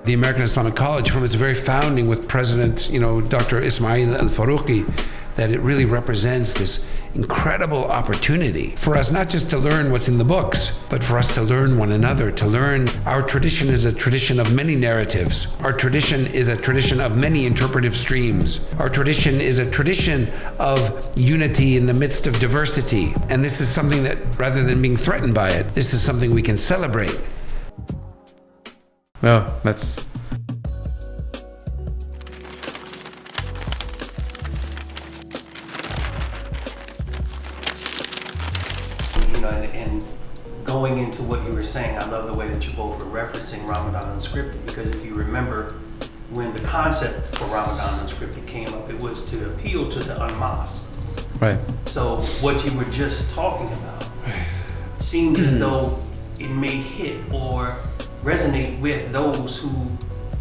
the American Islamic College from its very founding with President, Dr. Ismail al-Farouqi, that it really represents this incredible opportunity for us not just to learn what's in the books, but for us to learn one another, to learn our tradition is a tradition of many narratives. Our tradition is a tradition of many interpretive streams. Our tradition is a tradition of unity in the midst of diversity. And this is something that, rather than being threatened by it, this is something we can celebrate. Well, that's... And going into what you were saying, I love the way that you both were referencing Ramadan Unscripted, because if you remember, when the concept for Ramadan Unscripted came up, it was to appeal to the unmasked. Right. So what you were just talking about seems as though it may hit or resonate with those who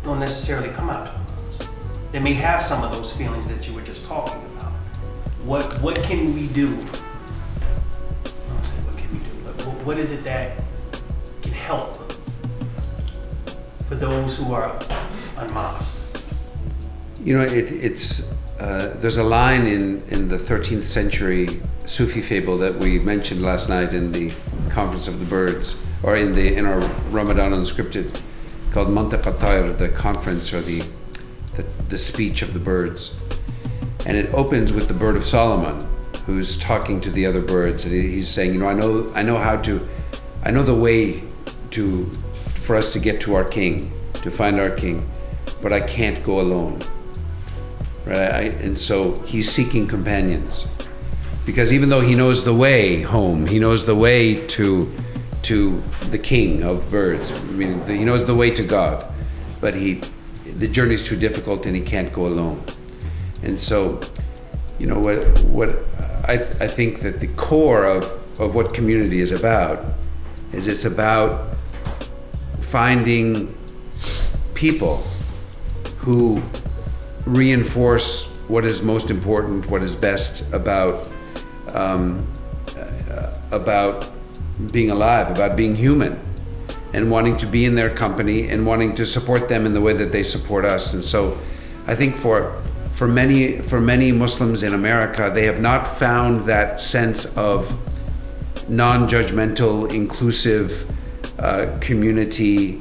don't necessarily come out to us. They may have some of those feelings that you were just talking about. What can we do? What is it that can help for those who are unmasked? There's a line in the 13th century Sufi fable that we mentioned last night in the Conference of the Birds, or in our Ramadan Unscripted, called Mantiq al-Tayr, the conference or the speech of the birds. And it opens with the bird of Solomon, who's talking to the other birds, and he's saying, I know the way for us to get to our king, to find our king, but I can't go alone, right? And so he's seeking companions, because even though he knows the way home, he knows the way to the king of birds. I mean, he knows the way to God, but the journey's too difficult and he can't go alone. And so, what I think that the core of what community is about is it's about finding people who reinforce what is most important, what is best about being alive, about being human, and wanting to be in their company and wanting to support them in the way that they support us. And so I think for many Muslims in America, they have not found that sense of non-judgmental, inclusive community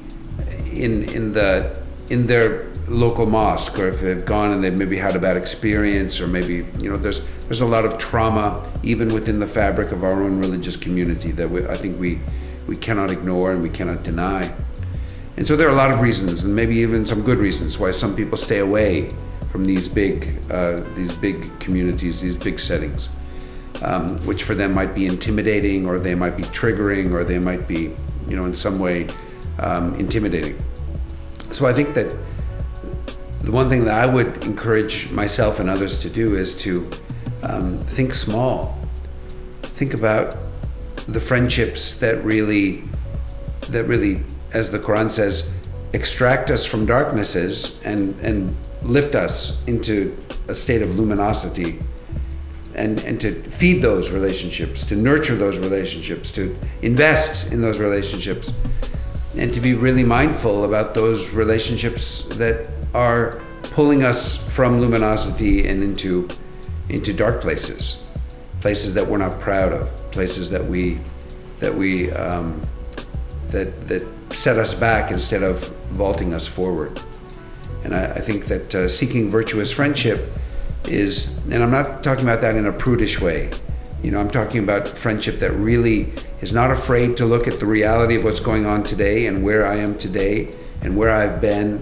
in their local mosque, or if they've gone and they've maybe had a bad experience, or maybe there's a lot of trauma even within the fabric of our own religious community that I think we cannot ignore and we cannot deny. And so there are a lot of reasons, and maybe even some good reasons, why some people stay away from these big communities, these big settings, which for them might be intimidating, or they might be triggering, or they might be, in some way intimidating. So I think that the one thing that I would encourage myself and others to do is to think small. Think about the friendships that really, as the Quran says, extract us from darknesses and lift us into a state of luminosity, and to feed those relationships, to nurture those relationships, to invest in those relationships, and to be really mindful about those relationships that are pulling us from luminosity and into dark places that we're not proud of, places that set us back instead of vaulting us forward. And I think that seeking virtuous friendship is, and I'm not talking about that in a prudish way, I'm talking about friendship that really is not afraid to look at the reality of what's going on today and where I am today and where I've been,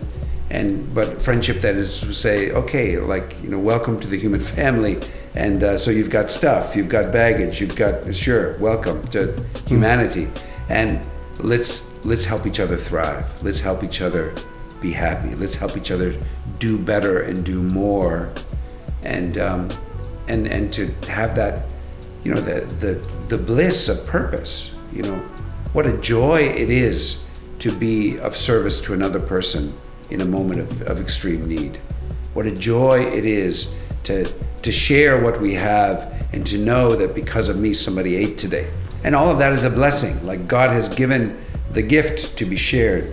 but friendship that is to say, okay, welcome to the human family, and so you've got stuff, you've got baggage, sure, welcome to humanity, and let's help each other thrive, let's help each other be happy, let's help each other do better and do more, and to have that, the bliss of purpose. What a joy it is to be of service to another person in a moment of extreme need. What a joy it is to share what we have and to know that because of me somebody ate today. And all of that is a blessing. Like, God has given the gift to be shared.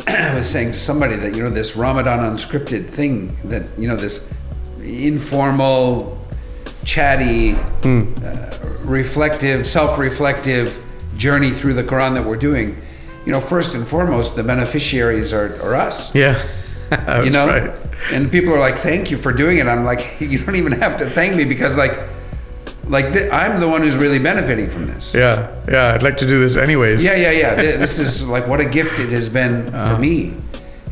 I was saying to somebody that, this Ramadan Unscripted thing, that, this informal, chatty, reflective, self-reflective journey through the Quran that we're doing, first and foremost, the beneficiaries are us. Yeah. That's right. And people are like, thank you for doing it. I'm like, you don't even have to thank me, because I'm the one who's really benefiting from this. Yeah, I'd like to do this anyways. Yeah. This is like what a gift it has been for me.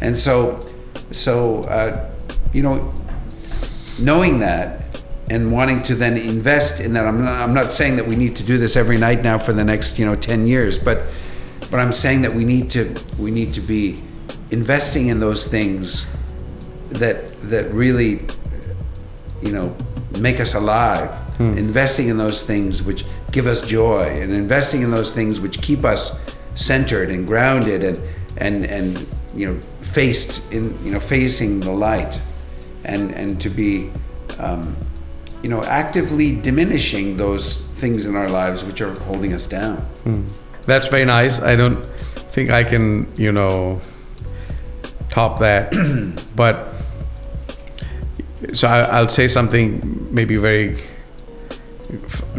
And so knowing that and wanting to then invest in that, I'm not saying that we need to do this every night now for the next 10 years, but I'm saying that we need to be investing in those things that really make us alive, investing in those things which give us joy, and investing in those things which keep us centered and grounded and facing the light, and to be actively diminishing those things in our lives which are holding us down. That's very nice. I don't think I can top that. But so I'll say something maybe very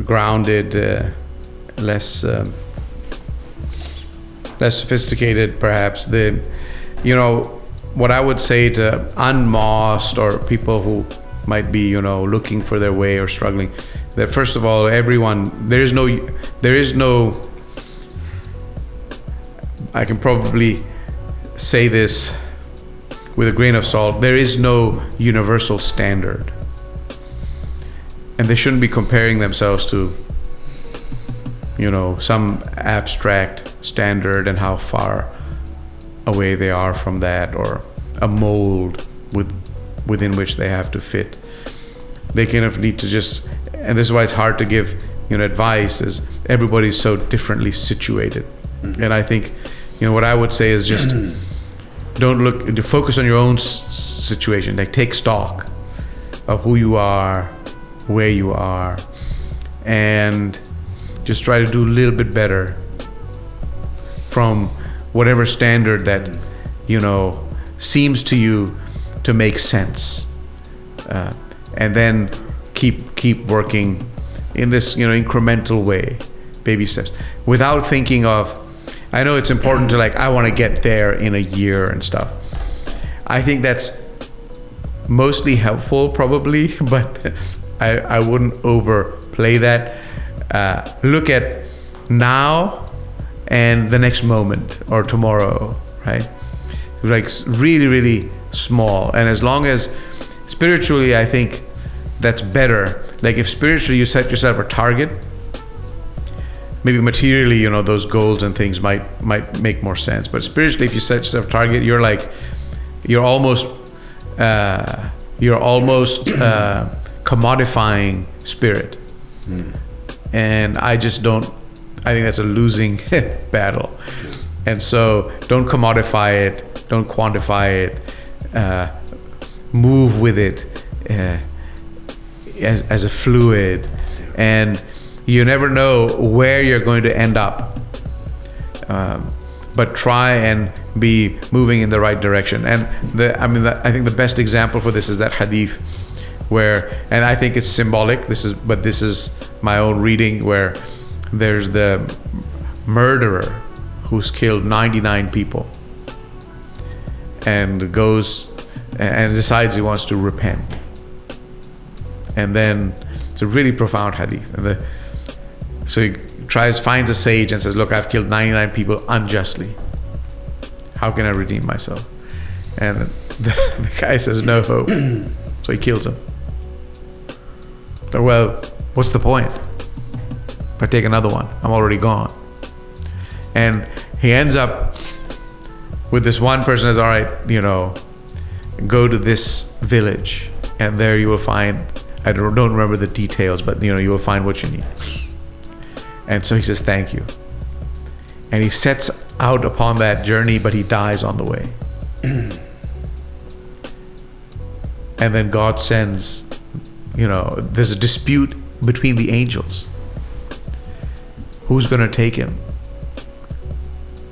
grounded, less sophisticated, perhaps. What I would say to unmasked or people who might be looking for their way or struggling, that first of all, everyone, there is no I can probably say this with a grain of salt, there is no universal standard. And they shouldn't be comparing themselves to, some abstract standard and how far away they are from that, or a mold within which they have to fit. They kind of need to just, and this is why it's hard to give, advice, is everybody's so differently situated. And I think, what I would say is just don't focus on your own situation. Like, take stock of who you are, where you are, and just try to do a little bit better from whatever standard that seems to you to make sense, and then keep working in this incremental way, baby steps, without thinking of, I know it's important to I want to get there in a year and stuff. I think that's mostly helpful probably, but I wouldn't overplay that. Look at now and the next moment or tomorrow, right? Really, really small. And as long as spiritually, I think that's better. If spiritually you set yourself a target, maybe materially, those goals and things might make more sense. But spiritually, if you set yourself a target, you're almost commodifying spirit. And I think that's a losing battle. And so don't commodify it, don't quantify it, move with it as a fluid. And you never know where you're going to end up, but try and be moving in the right direction. And I think the best example for this is that hadith, and I think it's symbolic. This is my own reading, where there's the murderer who's killed 99 people and goes and decides he wants to repent, and then it's a really profound hadith. So he finds a sage and says, look, I've killed 99 people unjustly. How can I redeem myself? And the guy says, no hope. So he kills him. Well, what's the point? If I take another one, I'm already gone. And he ends up with this one person who's, all right, go to this village, and there you will find, I don't remember the details, but you will find what you need. And so he says, thank you. And he sets out upon that journey, but he dies on the way. And then God sends, there's a dispute between the angels. Who's going to take him?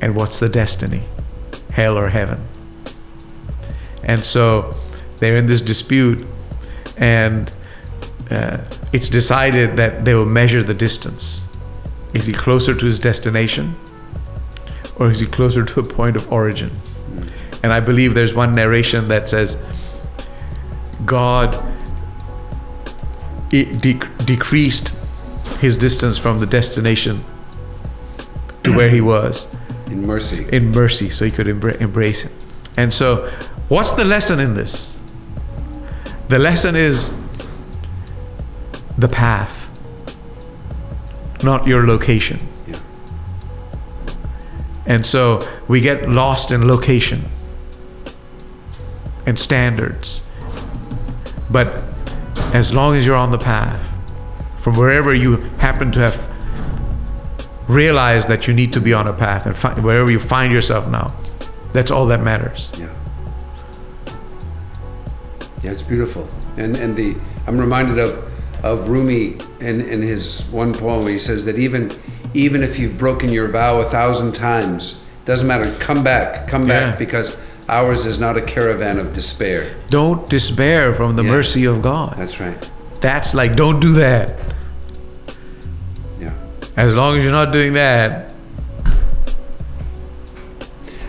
And what's the destiny? hell or heaven. And so they're in this dispute, and it's decided that they will measure the distance. Is he closer to his destination, or is he closer to a point of origin? And I believe there's one narration that says God decreased his distance from the destination to where he was In mercy. in mercy, so he could embrace him. And so what's the lesson in this? The lesson is the path, not your location. Yeah. And so we get lost in location and standards. But as long as you're on the path, from wherever you happen to have realized that you need to be on a path, and wherever you find yourself now, that's all that matters. Yeah. Yeah, it's beautiful. And I'm reminded of Rumi in his one poem where he says that even if you've broken your vow 1,000 times, doesn't matter, come back, because ours is not a caravan of despair. Don't despair from the mercy of God. That's right. That's like, don't do that. Yeah. As long as you're not doing that.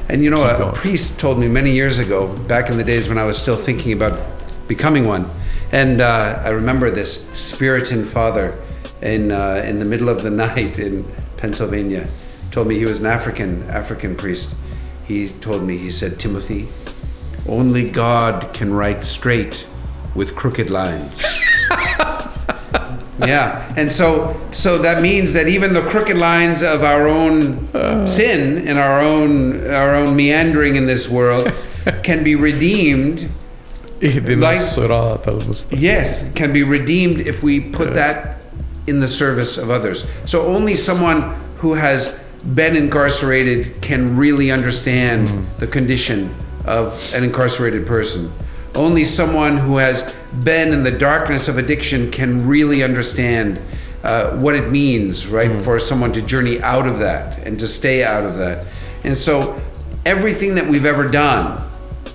And you know, Keep a going. priest told me many years ago, back in the days when I was still thinking about becoming one, and I remember this Spiritan father in the middle of the night in Pennsylvania told me, he was an African priest. He told me, he said, Timothy, only God can write straight with crooked lines. Yeah, and so that means that even the crooked lines of our own sin and our own meandering in this world can be redeemed. Yes, can be redeemed if we put that in the service of others. So only someone who has been incarcerated can really understand the condition of an incarcerated person. Only someone who has been in the darkness of addiction can really understand what it means, right, for someone to journey out of that and to stay out of that. And so everything that we've ever done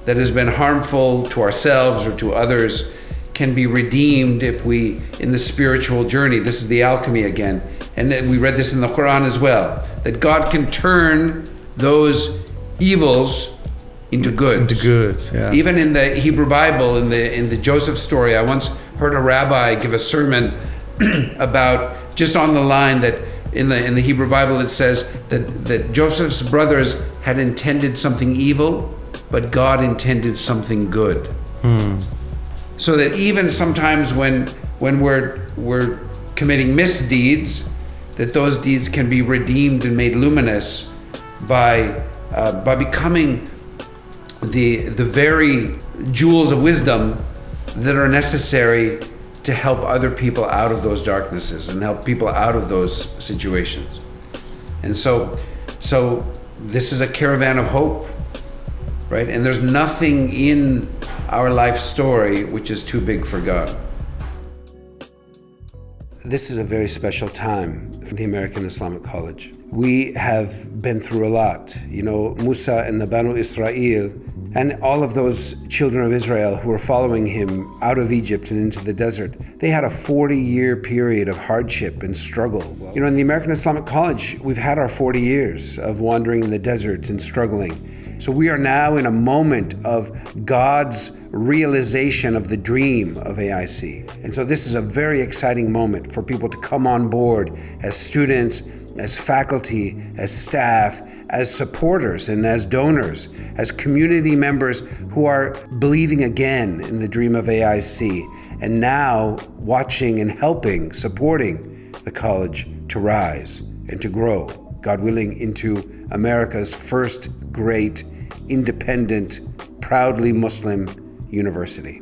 that has been harmful to ourselves or to others can be redeemed if we, in the spiritual journey, this is the alchemy again, and we read this in the Quran as well, that God can turn those evils into goods. Into goods, yeah. Even in the Hebrew Bible, in the Joseph story, I once heard a rabbi give a sermon about, just on the line that in the Hebrew Bible it says that Joseph's brothers had intended something evil, but God intended something good. So that even sometimes when we're committing misdeeds, that those deeds can be redeemed and made luminous by becoming the very jewels of wisdom that are necessary to help other people out of those darknesses and help people out of those situations. And so this is a caravan of hope, right? And there's nothing in our life story which is too big for God. This is a very special time for the American Islamic College. We have been through a lot. You know, Musa and the Banu Israel and all of those children of Israel who were following him out of Egypt and into the desert, they had a 40-year period of hardship and struggle. You know, in the American Islamic College, we've had our 40 years of wandering in the desert and struggling. So we are now in a moment of God's realization of the dream of AIC. And so this is a very exciting moment for people to come on board as students, as faculty, as staff, as supporters and as donors, as community members who are believing again in the dream of AIC, and now watching and helping, supporting the college to rise and to grow, God willing, into America's first great, independent, proudly Muslim university.